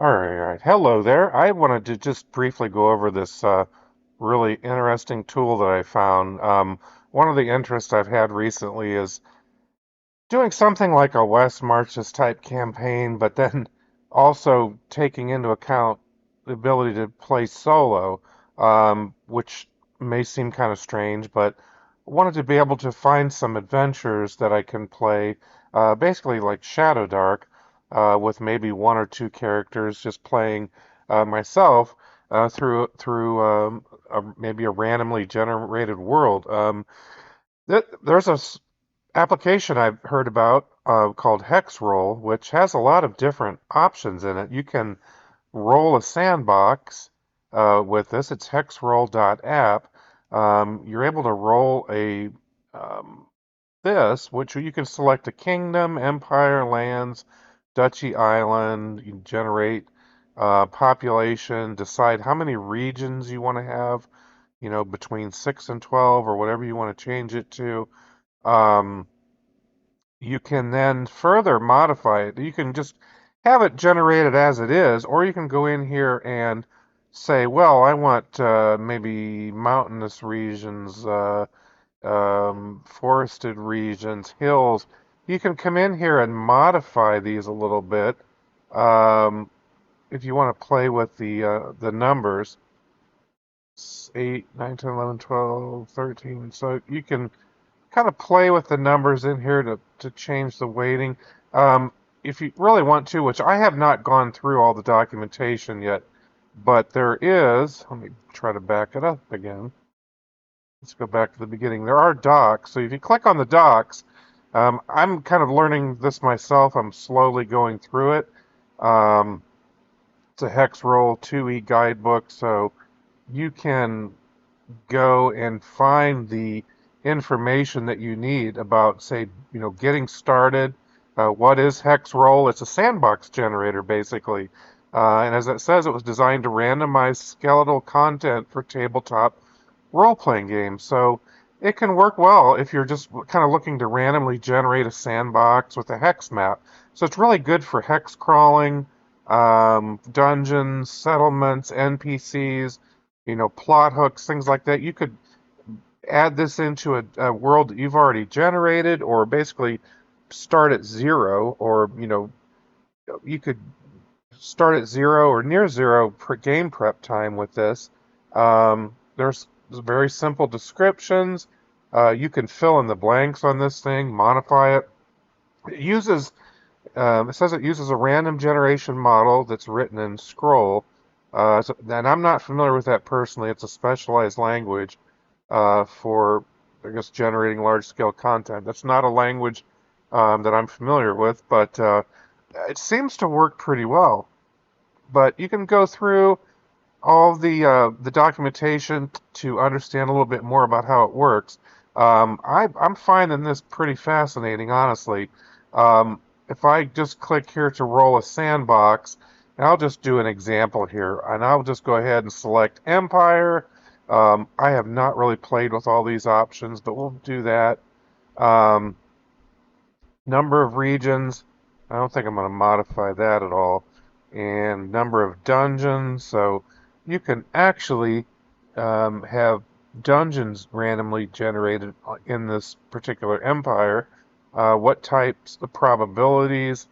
All right. Hello there. I wanted to just briefly go over this really interesting tool that I found. One of the interests I've had recently is doing something like a West Marches type campaign, but then also taking into account the ability to play solo, which may seem kind of strange, but wanted to be able to find some adventures that I can play, basically like Shadow Dark, with maybe one or two characters, just playing myself through maybe a randomly generated world. There's a application I've heard about called Hexroll, which has a lot of different options in it. You can roll a sandbox with this. It's hexroll.app. You're able to roll a um, this, which you can select a kingdom, empire, lands, duchy, island. You can generate population, decide how many regions you want to have, between 6 and 12 or whatever you want to change it to. Um, you can then further modify it. You can just have it generated as it is, or you can go in here and say, well, I want maybe mountainous regions, forested regions, hills. You can come in here and modify these a little bit um, if you want to play with the numbers. 8, 9, 10, 11, 12, 13. So you can kind of play with the numbers in here to change the weighting. If you really want to, which I have not gone through all the documentation yet, but there is, let me try to back it up again. Let's go back to the beginning. There are docs. So if you click on the docs, I'm kind of learning this myself. I'm slowly going through it. Um, it's a Hexroll 2E guidebook, so you can go and find the information that you need about, say, getting started. What is Hexroll? It's a sandbox generator, basically. And as it says, it was designed to randomize skeletal content for tabletop role-playing games. So it can work well if you're just kind of looking to randomly generate a sandbox with a hex map. So it's really good for hex crawling, dungeons, settlements, NPCs, plot hooks, things like that. You could add this into a world that you've already generated, or basically start at zero, or you could start at zero or near zero per game prep time with this. There's very simple descriptions. You can fill in the blanks on this thing, modify it. It uses it says it uses a random generation model that's written in Scroll. And I'm not familiar with that personally. It's a specialized language for, I guess, generating large scale content. That's not a language that I'm familiar with, but it seems to work pretty well. But you can go through all the documentation to understand a little bit more about how it works. I'm finding this pretty fascinating, honestly. If I just click here to roll a sandbox, and I'll just do an example here, and I'll just go ahead and select Empire. I have not really played with all these options, but we'll do that. Um, Number of regions, I don't think I'm going to modify that at all. And number of dungeons, so you can actually have dungeons randomly generated in this particular empire. What types, the probabilities.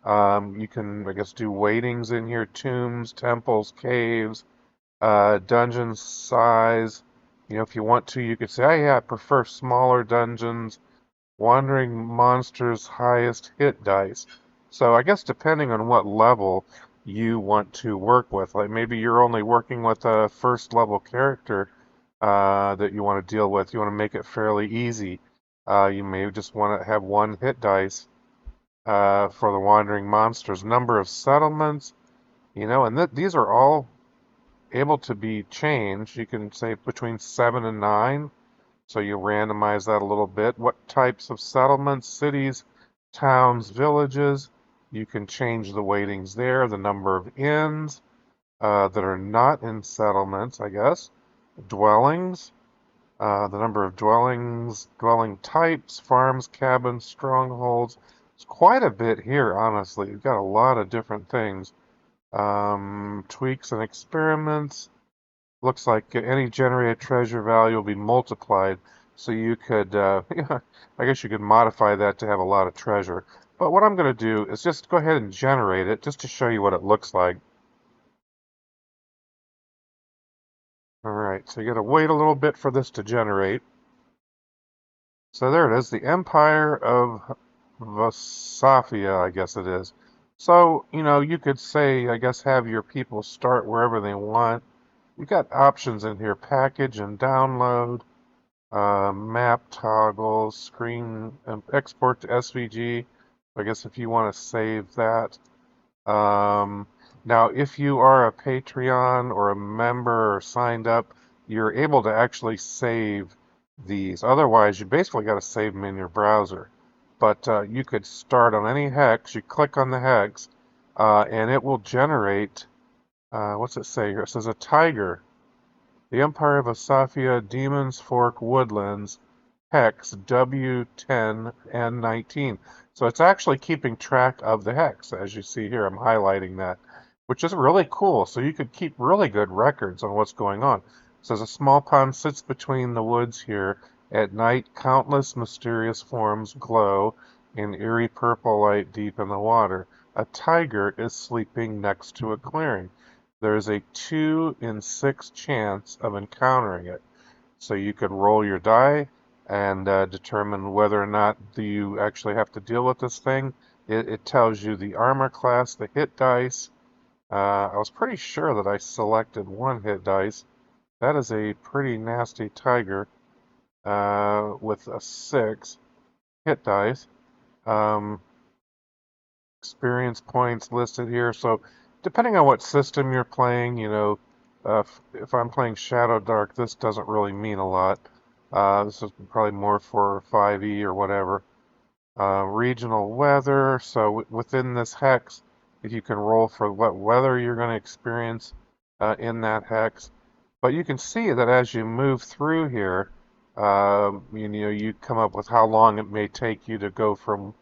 You can, I guess, do weightings in here, tombs, temples, caves, dungeon size. If you want to, you could say, oh yeah, I prefer smaller dungeons. Wandering monsters highest hit dice. So I guess depending on what level you want to work with, like maybe you're only working with a first level character that you want to deal with. You want to make it fairly easy. You may just want to have one hit dice for the wandering monsters. Number of settlements, and these are all able to be changed. You can say between 7 and 9. So you randomize that a little bit. What types of settlements, cities, towns, villages? You can change the weightings there. The number of inns that are not in settlements, I guess. Dwellings, the number of dwellings, dwelling types, farms, cabins, strongholds. It's quite a bit here, honestly. You've got a lot of different things. Tweaks and experiments. Looks like any generated treasure value will be multiplied. So you could, yeah, I guess you could modify that to have a lot of treasure. But what I'm going to do is just go ahead and generate it just to show you what it looks like. All right, so you got to wait a little bit for this to generate. So there it is, the Empire of Vasafia, I guess it is. So, you could say, I guess, have your people start wherever they want. You got options in here, package and download, map toggles, screen, export to SVG. I guess if you want to save that. Um, Now, if you are a Patreon or a member or signed up, you're able to actually save these. Otherwise, you basically got to save them in your browser. But you could start on any hex. You click on the hex, and it will generate. What's it say here? It says a tiger. The Empire of Asafia, Demon's Fork Woodlands, hex W10 and 19. So it's actually keeping track of the hex, as you see here. I'm highlighting that, which is really cool. So you could keep really good records on what's going on. It says a small pond sits between the woods here. At night, countless mysterious forms glow in eerie purple light deep in the water. A tiger is sleeping next to a clearing. There is a 2 in 6 chance of encountering it. So you could roll your die and determine whether or not you actually have to deal with this thing. It tells you the armor class, the hit dice. I was pretty sure that I selected one hit dice. That is a pretty nasty tiger with a 6 hit dice. Um, Experience points listed here. So depending on what system you're playing, if I'm playing Shadow Dark, this doesn't really mean a lot. This is probably more for 5e or whatever. Regional weather. So within this hex, if you can roll for what weather you're going to experience in that hex. But you can see that as you move through here, you come up with how long it may take you to go from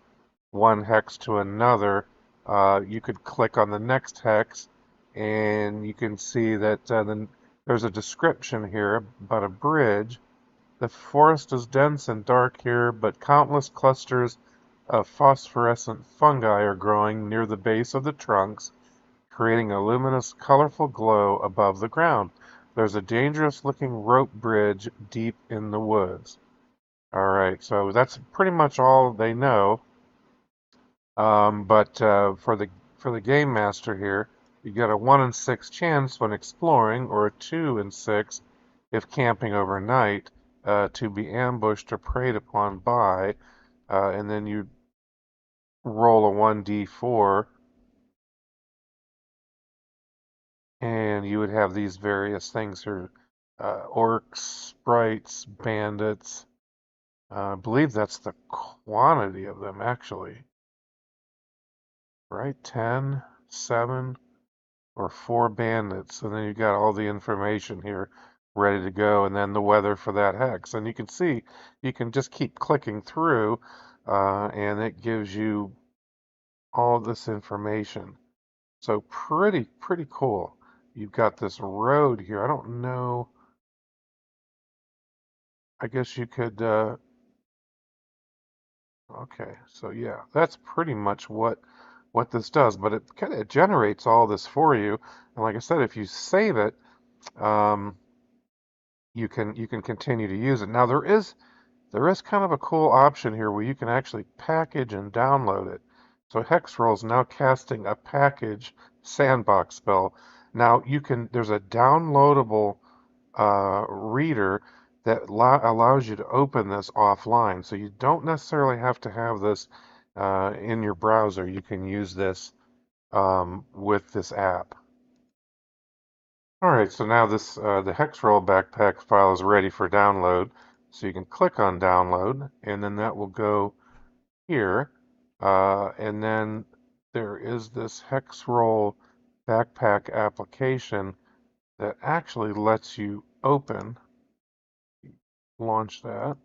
one hex to another. You could click on the next hex and you can see that there's a description here about a bridge. The forest is dense and dark here, but countless clusters of phosphorescent fungi are growing near the base of the trunks, creating a luminous, colorful glow above the ground. There's a dangerous looking rope bridge deep in the woods. All right, so that's pretty much all they know. But for the game master here, you get a 1 in 6 chance when exploring, or a 2 in 6 if camping overnight, to be ambushed or preyed upon by, and then you roll a 1d4, and you would have these various things here, orcs, sprites, bandits. I believe that's the quantity of them, actually, right? 10, 7, or 4 bandits, and then you've got all the information here ready to go, and then the weather for that hex. And you can see, you can just keep clicking through, and it gives you all this information. So pretty cool. You've got this road here. I don't know. I guess you could, okay, so yeah, that's pretty much what this does, but it kind of generates all this for you. And like I said, if you save it, um, you can continue to use it. Now there is kind of a cool option here where you can actually package and download it. So Hexroll is now casting a package Sandbox spell. Now there's a downloadable reader that allows you to open this offline. So you don't necessarily have to have this in your browser. You can use this with this app. All right, so now the Hexroll backpack file is ready for download. So you can click on download, and then that will go here. And then there is this Hexroll backpack application that actually lets you launch that.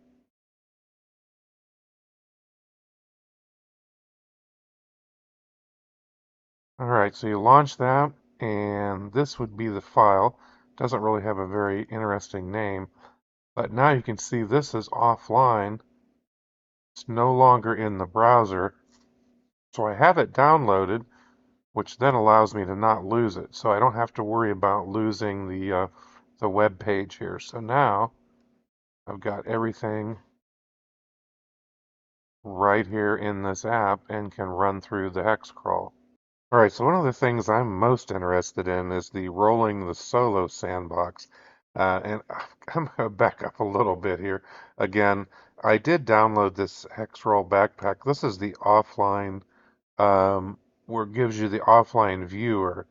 All right, so you launch that, and this would be the file. Doesn't really have a very interesting name, but now you can see this is offline. It's no longer in the browser. So I have it downloaded, which then allows me to not lose it. So I don't have to worry about losing the web page here. So now I've got everything right here in this app and can run through the Hexcrawl. All right, so one of the things I'm most interested in is the rolling the solo sandbox. And I'm going to back up a little bit here. Again, I did download this Hexroll backpack. This is the offline, where it gives you the offline viewer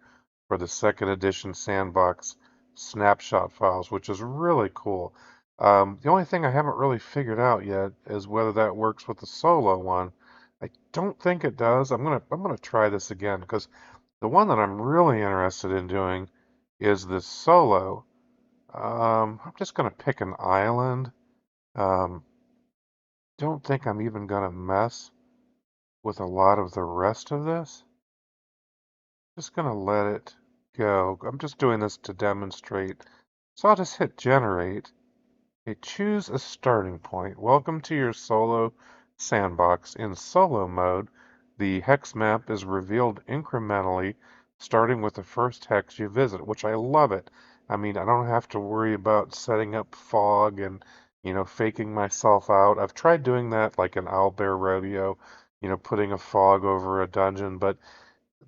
for the second edition Sandbox snapshot files, which is really cool. The only thing I haven't really figured out yet is whether that works with the solo one. I don't think it does. I'm gonna try this again because the one that I'm really interested in doing is this solo. I'm just gonna pick an island. Um, don't think I'm even gonna mess with a lot of the rest of this. Just gonna let it go. I'm just doing this to demonstrate. So I'll just hit generate. Okay, choose a starting point. Welcome to your solo sandbox. In solo mode, the hex map is revealed incrementally, starting with the first hex you visit, which I love it. I mean, I don't have to worry about setting up fog and, faking myself out. I've tried doing that like an Owlbear Rodeo, putting a fog over a dungeon, but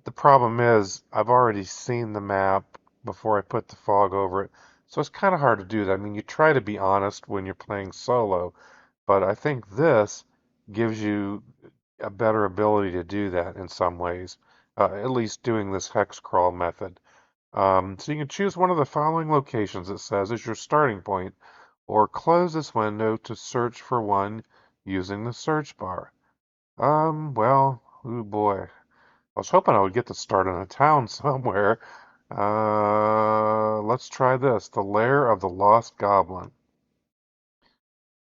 the problem is, I've already seen the map before I put the fog over it, so it's kind of hard to do that. I mean, you try to be honest when you're playing solo, but I think this gives you a better ability to do that in some ways, at least doing this hex crawl method. So you can choose one of the following locations, it says, as your starting point, or close this window to search for one using the search bar. Well, oh boy. I was hoping I would get to start in a town somewhere. Let's try this. The Lair of the Lost Goblin.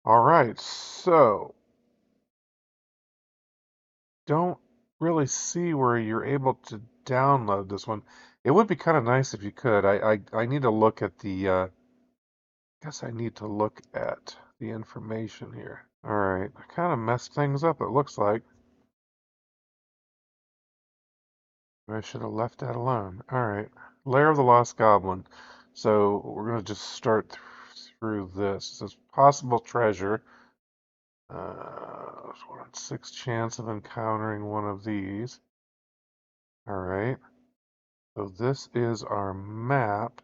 All right, so don't really see where you're able to download this one. It would be kind of nice if you could. I need to look at guess I need to look at the information here. All right, I kind of messed things up, it looks like. I should have left that alone. All right. Lair of the Lost Goblin. So we're going to just start through this. It says possible treasure. 1 in 6 chance of encountering one of these. All right. So this is our map.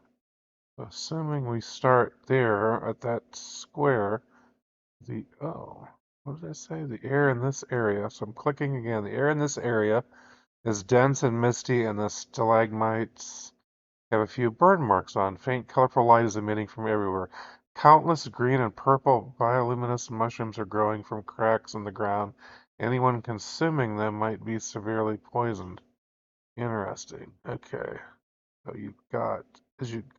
Assuming we start there at that square, what did I say? The air in this area. So I'm clicking again. The air in this area is dense and misty, and the stalagmites have a few burn marks on. Faint, colorful light is emitting from everywhere. Countless green and purple bioluminescent mushrooms are growing from cracks in the ground. Anyone consuming them might be severely poisoned. Interesting. Okay. So you've got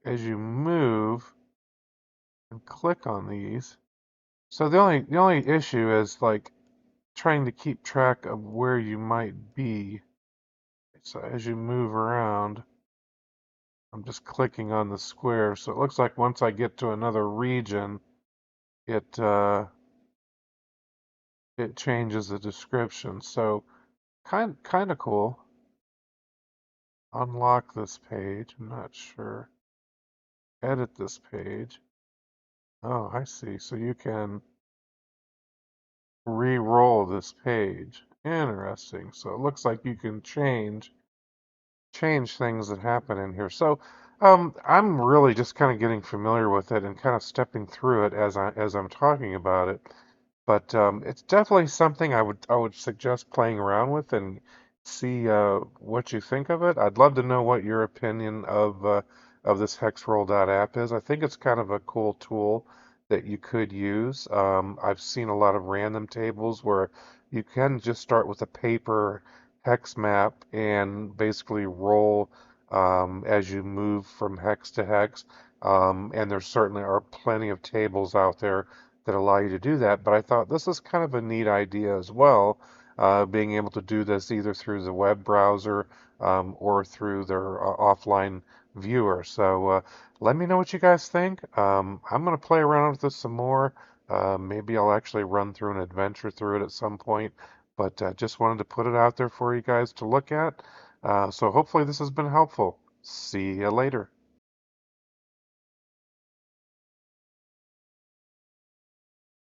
as you move and click on these. So the only issue is like trying to keep track of where you might be. So as you move around, I'm just clicking on the square, so it looks like once I get to another region, it it changes the description. So kind of cool. Unlock this page. I'm not sure. Edit this page. Oh, I see. So you can re-roll this page. Interesting. So it looks like you can change things that happen in here. So I'm really just kind of getting familiar with it and kind of stepping through it as I'm talking about it. But it's definitely something I would suggest playing around with and see what you think of it. I'd love to know what your opinion of this Hexroll.app is. I think it's kind of a cool tool that you could use. I've seen a lot of random tables where you can just start with a paper hex map and basically roll as you move from hex to hex. And there certainly are plenty of tables out there that allow you to do that. But I thought this is kind of a neat idea as well. being able to do this either through the web browser or through their offline viewer. So let me know what you guys think. I'm going to play around with this some more. Maybe I'll actually run through an adventure through it at some point, but just wanted to put it out there for you guys to look at. So hopefully this has been helpful. See you later.